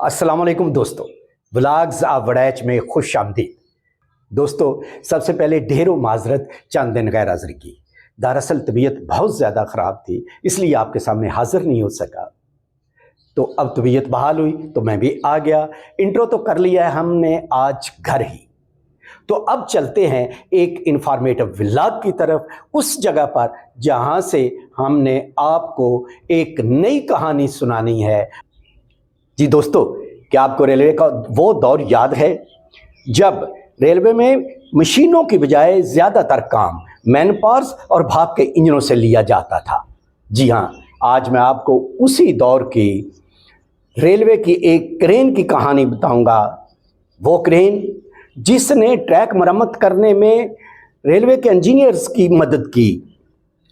अस्सलाम वालेकुम दोस्तों, व्लॉग्स ऑफ वड़ैच में खुश आमदीद। दोस्तों, सबसे पहले ढेरों माजरत चंद दिन गैर हाजिरी की। दरअसल तबीयत बहुत ज़्यादा ख़राब थी, इसलिए आपके सामने हाजिर नहीं हो सका। तो अब तबीयत बहाल हुई तो मैं भी आ गया। इंट्रो तो कर लिया है हमने आज घर ही। तो अब चलते हैं एक इंफॉर्मेटिव व्लॉग की तरफ, उस जगह पर जहाँ से हमने आपको एक नई कहानी सुनानी है। जी दोस्तों, क्या आपको रेलवे का वो दौर याद है जब रेलवे में मशीनों की बजाय ज़्यादातर काम मैन पावर्स और भाप के इंजनों से लिया जाता था? जी हाँ, आज मैं आपको उसी दौर की रेलवे की एक क्रेन की कहानी बताऊंगा। वो क्रेन जिसने ट्रैक मरम्मत करने में रेलवे के इंजीनियर्स की मदद की,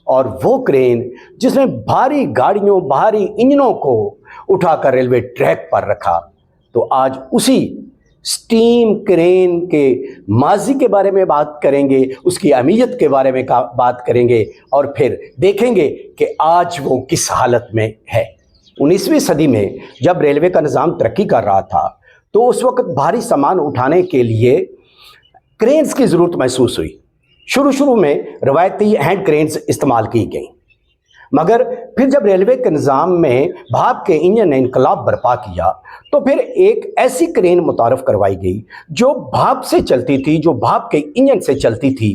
और वो क्रेन जिसने भारी गाड़ियों, भारी इंजनों को उठाकर रेलवे ट्रैक पर रखा। तो आज उसी स्टीम क्रेन के माजी के बारे में बात करेंगे, उसकी अहमियत के बारे में बात करेंगे और फिर देखेंगे कि आज वो किस हालत में है। 19वीं सदी में जब रेलवे का निज़ाम तरक्की कर रहा था तो उस वक्त भारी सामान उठाने के लिए क्रेन्स की ज़रूरत महसूस हुई। शुरू में रवायती हैंड क्रेन्स इस्तेमाल की गई, मगर फिर जब रेलवे के निज़ाम में भाप के इंजन ने इनकलाब बर्पा किया तो फिर एक ऐसी क्रेन मुतारफ़ करवाई गई जो भाप से चलती थी, जो भाप के इंजन से चलती थी,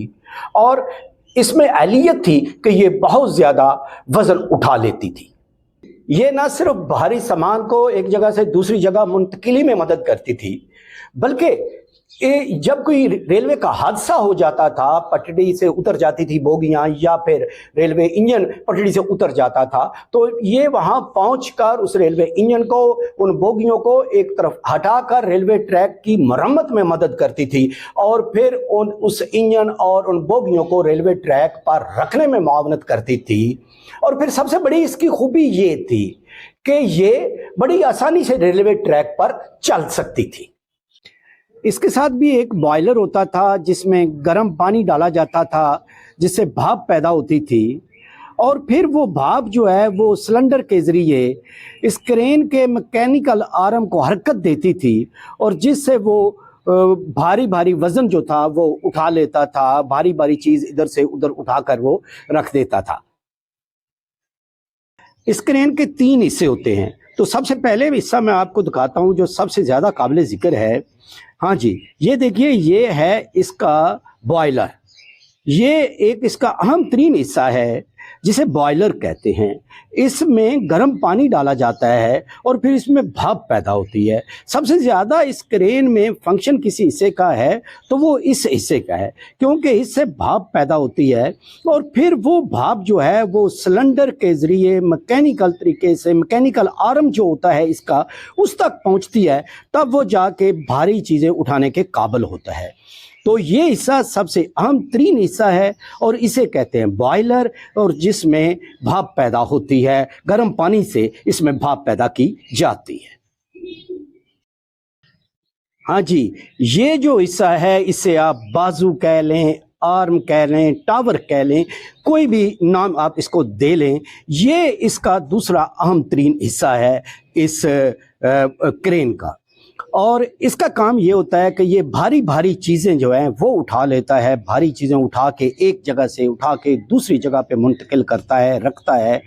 और इसमें एहलियत थी कि ये बहुत ज़्यादा वज़न उठा लेती थी। ये न सिर्फ भारी सामान को एक जगह से दूसरी जगह मुंतकिली में मदद करती थी, बल्कि जब कोई रेलवे का हादसा हो जाता था, पटड़ी से उतर जाती थी बोगियां, या फिर रेलवे इंजन पटड़ी से उतर जाता था, तो ये वहां पहुंचकर उस रेलवे इंजन को, उन बोगियों को एक तरफ हटाकर रेलवे ट्रैक की मरम्मत में मदद करती थी, और फिर उस इंजन और उन बोगियों को रेलवे ट्रैक पर रखने में मुआवनत करती थी। और फिर सबसे बड़ी इसकी खूबी ये थी कि ये बड़ी आसानी से रेलवे ट्रैक पर चल सकती थी। इसके साथ भी एक बॉयलर होता था जिसमें गर्म पानी डाला जाता था, जिससे भाप पैदा होती थी, और फिर वो भाप जो है वो सिलेंडर के ज़रिए इस क्रेन के मैकेनिकल आर्म को हरकत देती थी, और जिससे वो भारी भारी वज़न जो था वो उठा लेता था, भारी भारी चीज़ इधर से उधर उठाकर वो रख देता था। इस क्रेन के 3 हिस्से होते हैं। तो सबसे पहले हिस्सा मैं आपको दिखाता हूँ जो सबसे ज़्यादा काबिल ज़िक्र है। हाँ जी, ये देखिए, ये है इसका बॉयलर। ये एक इसका अहम तरीन हिस्सा है जिसे बॉयलर कहते हैं। इसमें गर्म पानी डाला जाता है और फिर इसमें भाप पैदा होती है। सबसे ज़्यादा इस क्रेन में फंक्शन किसी हिस्से का है तो वो इस हिस्से का है, क्योंकि इससे भाप पैदा होती है, और फिर वो भाप जो है वो सिलेंडर के ज़रिए मैकेनिकल तरीके से, मैकेनिकल आर्म जो होता है इसका, उस तक पहुंचती है, तब वो जाके भारी चीज़ें उठाने के काबिल होता है। तो ये हिस्सा सबसे अहम तरीन हिस्सा है और इसे कहते हैं बॉयलर, और जिसमें भाप पैदा होती है, गर्म पानी से इसमें भाप पैदा की जाती है। हाँ जी, ये जो हिस्सा है इसे आप बाजू कह लें, आर्म कह लें, टावर कह लें, कोई भी नाम आप इसको दे लें, ये इसका दूसरा अहम तरीन हिस्सा है इस क्रेन का। और इसका काम ये होता है कि ये भारी भारी चीज़ें जो हैं वो उठा लेता है, भारी चीज़ें उठा के एक जगह से उठा के दूसरी जगह पे मुंतकिल करता है, रखता है,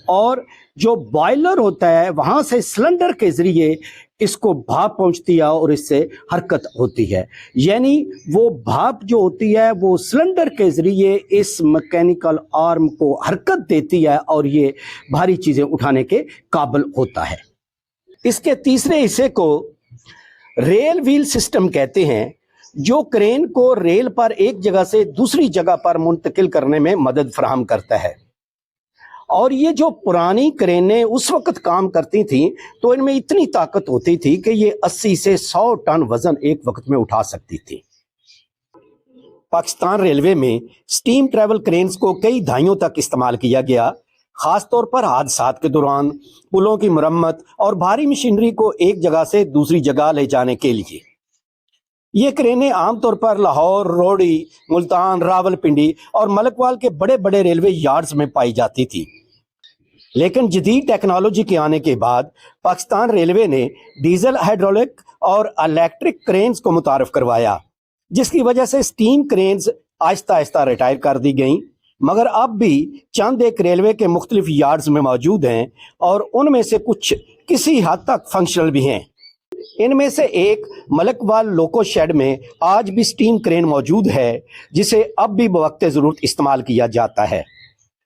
और जो बॉयलर होता है वहाँ से सिलेंडर के ज़रिए इसको भाप पहुँचती है और इससे हरकत होती है। यानी वो भाप जो होती है वो सिलेंडर के ज़रिए इस मैकेनिकल आर्म को हरकत देती है और ये भारी चीज़ें उठाने के काबिल होता है। इसके तीसरे हिस्से को रेल व्हील सिस्टम कहते हैं, जो क्रेन को रेल पर एक जगह से दूसरी जगह पर मुंतकिल करने में मदद फराहम करता है। और ये जो पुरानी क्रेनें उस वक्त काम करती थीं तो इनमें इतनी ताकत होती थी कि ये 80 से 100 टन वजन एक वक्त में उठा सकती थी। पाकिस्तान रेलवे में स्टीम ट्रैवल क्रेन्स को कई दहाइयों तक इस्तेमाल किया गया, खास तौर पर हादसात के दौरान, पुलों की मरम्मत और भारी मशीनरी को एक जगह से दूसरी जगह ले जाने के लिए। ये क्रेनें आमतौर पर लाहौर, रोहड़ी, मुल्तान, रावलपिंडी और मलकवाल के बड़े बड़े रेलवे यार्ड्स में पाई जाती थी। लेकिन जदीद टेक्नोलॉजी के आने के बाद पाकिस्तान रेलवे ने डीजल हाइड्रोलिक और इलेक्ट्रिक क्रेन्स को मुतारफ करवाया, जिसकी वजह से steam cranes Aahista Aahista retire कर दी गई। मगर अब भी चंद एक रेलवे के मुख्तलिफ यार्ड्स में मौजूद हैं और उनमें से कुछ किसी हद तक फंक्शनल भी हैं। इनमें से एक मलकवाल लोको शेड में आज भी स्टीम क्रेन मौजूद है, जिसे अब भी बवक्त ज़रूरत इस्तेमाल किया जाता है।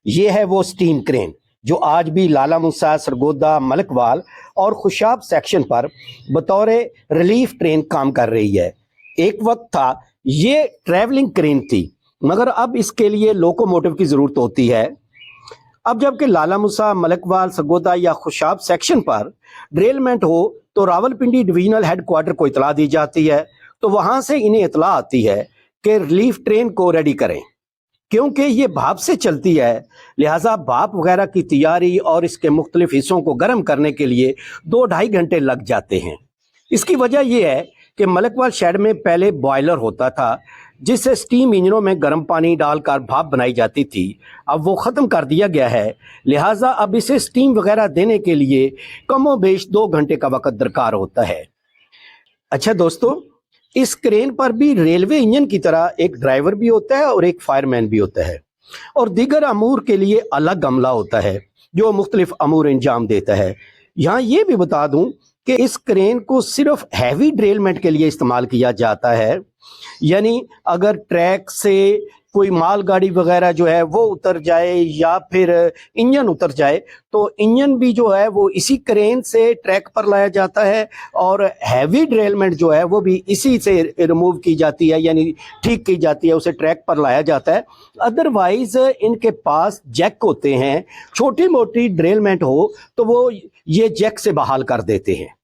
ये है वो स्टीम क्रेन जो आज भी लाला मूसा, सरगोदा, मलकवाल और खुशाब सेक्शन पर बतौर रिलीफ ट्रेन काम कर रही है। एक वक्त था ये ट्रैवलिंग क्रेन थी, मगर अब इसके लिए लोकोमोटिव की ज़रूरत होती है। अब जबकि लाला मूसा, मलकवाल, सरगोदा या खुशाब सेक्शन पर ड्रेलमेंट हो तो रावलपिंडी डिवीजनल हेडक्वार्टर को इतला दी जाती है, तो वहाँ से इन्हें इतला आती है कि रिलीफ ट्रेन को रेडी करें। क्योंकि ये भाप से चलती है, लिहाजा भाप वगैरह की तैयारी और इसके मुख्तलिफ हिस्सों को गर्म करने के लिए 2-2.5 घंटे लग जाते हैं। इसकी वजह यह है कि मलकवाल शेड में पहले बॉयलर होता था, जिससे स्टीम इंजनों में गर्म पानी डालकर भाप बनाई जाती थी। अब वो ख़त्म कर दिया गया है, लिहाजा अब इसे स्टीम वगैरह देने के लिए कमो बेश 2 घंटे का वक़्त दरकार होता है। अच्छा दोस्तों, इस क्रेन पर भी रेलवे इंजन की तरह एक ड्राइवर भी होता है और एक फायरमैन भी होता है, और दीगर अमूर के लिए अलग अमला होता है जो मुख्तलिफ अमूर अंजाम देता है। यहाँ ये भी बता दूं कि इस क्रेन को सिर्फ हैवी ड्रेलमेंट के लिए इस्तेमाल किया जाता है, यानी अगर ट्रैक से कोई माल गाड़ी वगैरह जो है वो उतर जाए या फिर इंजन उतर जाए, तो इंजन भी जो है वो इसी क्रेन से ट्रैक पर लाया जाता है, और हैवी ड्रेलमेंट जो है वो भी इसी से रिमूव की जाती है, यानी ठीक की जाती है, उसे ट्रैक पर लाया जाता है। अदरवाइज इनके पास जैक होते हैं, छोटी मोटी ड्रेलमेंट हो तो वो ये जैक से बहाल कर देते हैं।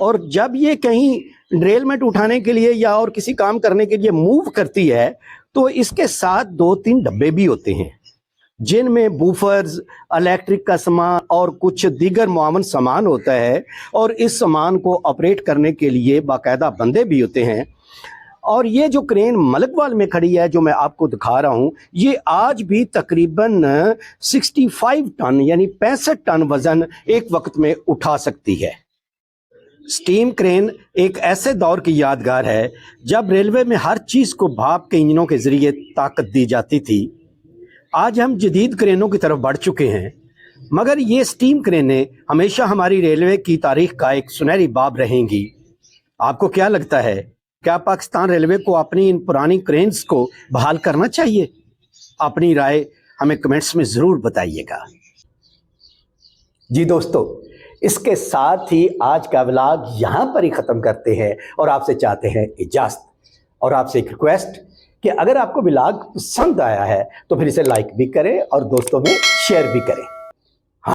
और जब ये कहीं ड्रेलमेंट उठाने के लिए या और किसी काम करने के लिए मूव करती है, तो इसके साथ 2-3 डब्बे भी होते हैं, जिनमें बूफर्स, इलेक्ट्रिक का सामान और कुछ दीगर मुआवन सामान होता है, और इस सामान को ऑपरेट करने के लिए बाकायदा बंदे भी होते हैं। और ये जो क्रेन मलकवाल में खड़ी है जो मैं आपको दिखा रहा हूँ, ये आज भी तकरीबन 65 टन यानी 65 टन वजन एक वक्त में उठा सकती है। स्टीम क्रेन एक ऐसे दौर की यादगार है जब रेलवे में हर चीज़ को भाप के इंजनों के ज़रिए ताकत दी जाती थी। आज हम जदीद क्रेनों की तरफ बढ़ चुके हैं, मगर ये स्टीम क्रेनें हमेशा हमारी रेलवे की तारीख का एक सुनहरी बाब रहेंगी। आपको क्या लगता है, क्या पाकिस्तान रेलवे को अपनी इन पुरानी क्रेन्स को बहाल करना चाहिए? अपनी राय हमें कमेंट्स में ज़रूर बताइएगा। जी दोस्तों, इसके साथ ही आज का व्लॉग यहाँ पर ही ख़त्म करते हैं और आपसे चाहते हैं इजाज़त। और आपसे एक रिक्वेस्ट कि अगर आपको व्लॉग पसंद आया है तो फिर इसे लाइक भी करें और दोस्तों में शेयर भी करें।